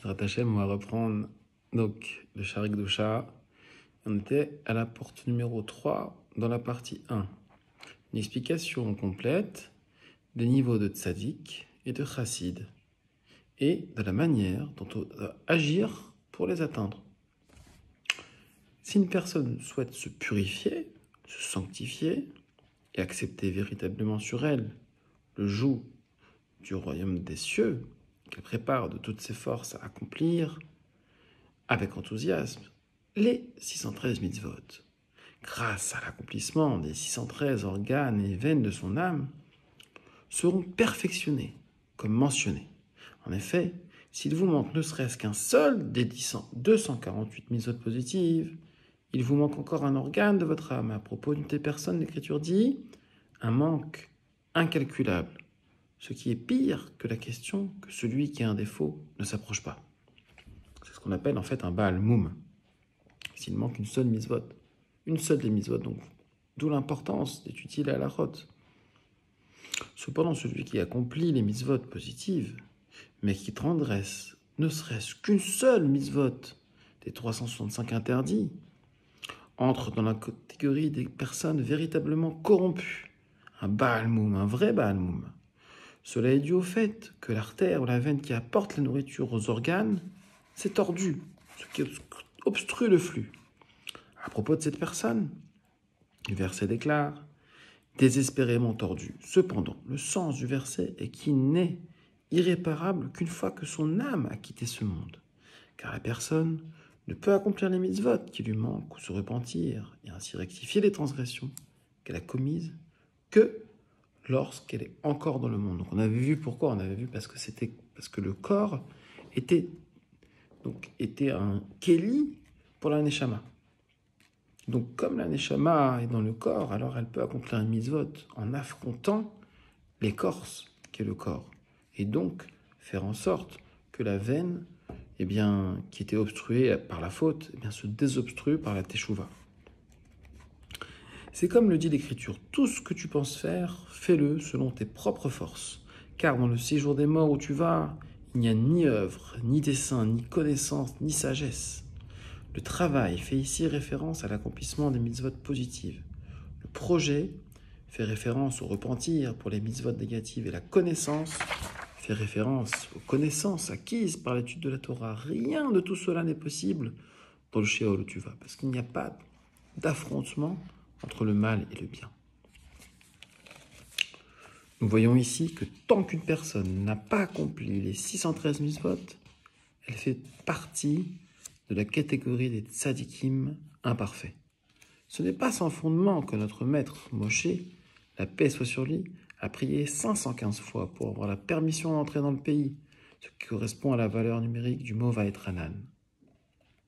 Hashem, on va reprendre donc le Sharik Dosha. On était à la porte numéro 3 dans la partie 1. Une explication complète des niveaux de tzaddik et de chassid et de la manière dont on doit agir pour les atteindre. Si une personne souhaite se purifier, se sanctifier et accepter véritablement sur elle le joug du royaume des cieux, qu'elle prépare de toutes ses forces à accomplir avec enthousiasme les 613 mitzvot, grâce à l'accomplissement des 613 organes et veines de son âme, seront perfectionnés, comme mentionné. En effet, s'il vous manque ne serait-ce qu'un seul des 248 mitzvot positives, il vous manque encore un organe de votre âme. À propos d'une telle personne, l'Écriture dit un manque incalculable, ce qui est pire que la question que celui qui a un défaut ne s'approche pas. C'est ce qu'on appelle en fait un Baal Moum. S'il manque une seule mitzvot, une seule des mitzvot, donc d'où l'importance d'étudier la halachot. Cependant, celui qui accomplit les mitzvot positives, mais qui transgresse ne serait-ce qu'une seule mitzvot des 365 interdits, entre dans la catégorie des personnes véritablement corrompues. Un Baal Moum, un vrai Baal Moum. Cela est dû au fait que l'artère ou la veine qui apporte la nourriture aux organes s'est tordue, ce qui obstrue le flux. À propos de cette personne, le verset déclare « désespérément tordu ». Cependant, le sens du verset est qu'il n'est irréparable qu'une fois que son âme a quitté ce monde, car la personne ne peut accomplir les mitzvot qui lui manquent ou se repentir et ainsi rectifier les transgressions qu'elle a commises que lorsqu'elle est encore dans le monde. Donc on avait vu pourquoi, on avait vu parce que le corps était un kéli pour la neshama. Donc comme la neshama est dans le corps, alors elle peut accomplir une mitzvot en affrontant l'écorce qui est le corps. Et donc faire en sorte que la veine qui était obstruée par la faute se désobstrue par la teshuva. C'est comme le dit l'Écriture, tout ce que tu penses faire, fais-le selon tes propres forces. Car dans le séjour des morts où tu vas, il n'y a ni œuvre, ni dessein, ni connaissance, ni sagesse. Le travail fait ici référence à l'accomplissement des mitzvot positives. Le projet fait référence au repentir pour les mitzvot négatives et la connaissance fait référence aux connaissances acquises par l'étude de la Torah. Rien de tout cela n'est possible dans le Sheol où tu vas, parce qu'il n'y a pas d'affrontement entre le mal et le bien. Nous voyons ici que tant qu'une personne n'a pas accompli les 613 mitzvot, elle fait partie de la catégorie des tzadikim imparfaits. Ce n'est pas sans fondement que notre maître Moshe, la paix soit sur lui, a prié 515 fois pour avoir la permission d'entrer dans le pays, ce qui correspond à la valeur numérique du mot Vaetranan.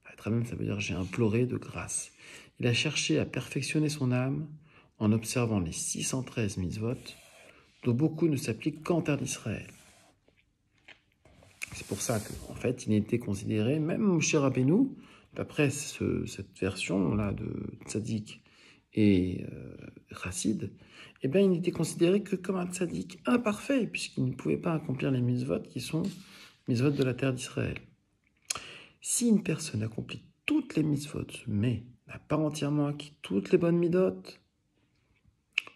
Vaetranan, ça veut dire j'ai imploré de grâce. Il a cherché à perfectionner son âme en observant les 613 mitzvot, dont beaucoup ne s'appliquent qu'en terre d'Israël. C'est pour ça qu'en fait, il était considéré, même Moshe Rabbeinu, d'après cette version-là de tzaddik et chassid, il n'était considéré que comme un tzaddik imparfait, puisqu'il ne pouvait pas accomplir les mitzvot qui sont mitzvot de la terre d'Israël. Si une personne accomplit toutes les mitzvot, mais n'a pas entièrement acquis toutes les bonnes midot,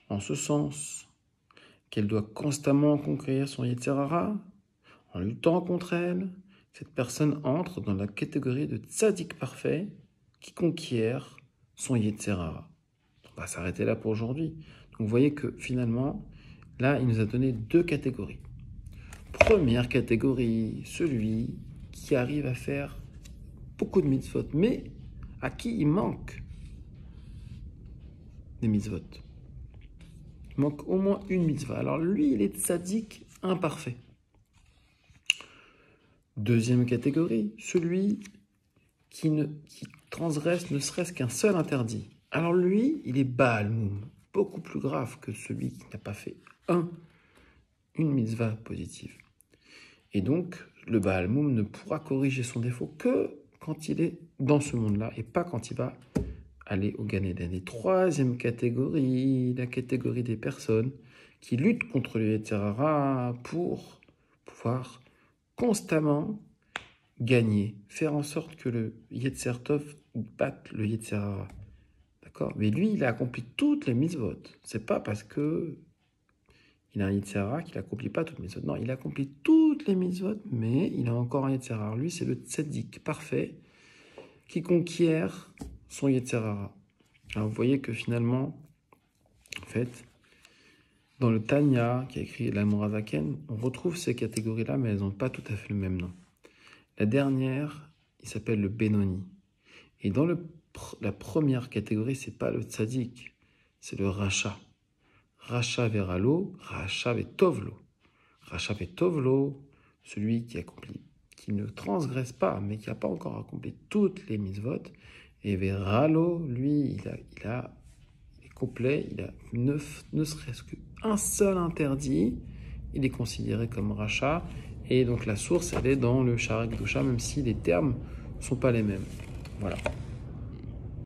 en ce sens qu'elle doit constamment conquérir son Yetzer Hara, en luttant contre elle, cette personne entre dans la catégorie de tzaddik parfait qui conquiert son Yetzer Hara. On va s'arrêter là pour aujourd'hui. Donc vous voyez que finalement, là, il nous a donné deux catégories. Première catégorie, celui qui arrive à faire beaucoup de mitzvot, mais à qui il manque des mitzvot. Il manque au moins une mitzvah. Alors lui, il est tzaddik imparfait. Deuxième catégorie, celui qui transgresse ne serait-ce qu'un seul interdit. Alors lui, il est Baal Moum, beaucoup plus grave que celui qui n'a pas fait une mitzvah positive. Et donc, le Baal Moum ne pourra corriger son défaut que quand il est dans ce monde-là et pas quand il va aller au Gan Eden. Et troisième catégorie, la catégorie des personnes qui luttent contre le Yetzer Hara pour pouvoir constamment gagner, faire en sorte que le Yetzer Tov batte le Yetzer Hara. D'accord? Mais lui, il a accompli toutes les mitzvot. C'est pas parce que il a un Yetzer Hara qu'il accomplit pas toutes les mitzvot. Non, il accomplit toutes les mitzvot, mais il a encore un Yetzer Hara. Lui, c'est le tzaddik parfait qui conquiert son Yetzer Hara. Alors vous voyez que finalement, en fait, dans le Tanya, qui a écrit l'Amorazaken, on retrouve ces catégories-là, mais elles n'ont pas tout à fait le même nom. La dernière, il s'appelle le Benoni. Et dans la première catégorie, c'est pas le tzaddik, c'est le Racha. Racha veralo, Racha vetovlo. Racha vetovlo, celui qui accomplit, qui ne transgresse pas, mais qui n'a pas encore accompli toutes les mitzvot. Et veralo, lui, il est complet, il a ne serait-ce qu'un seul interdit, il est considéré comme Racha. Et donc la source, elle est dans le Sha'ar HaKdusha, même si les termes ne sont pas les mêmes. Voilà.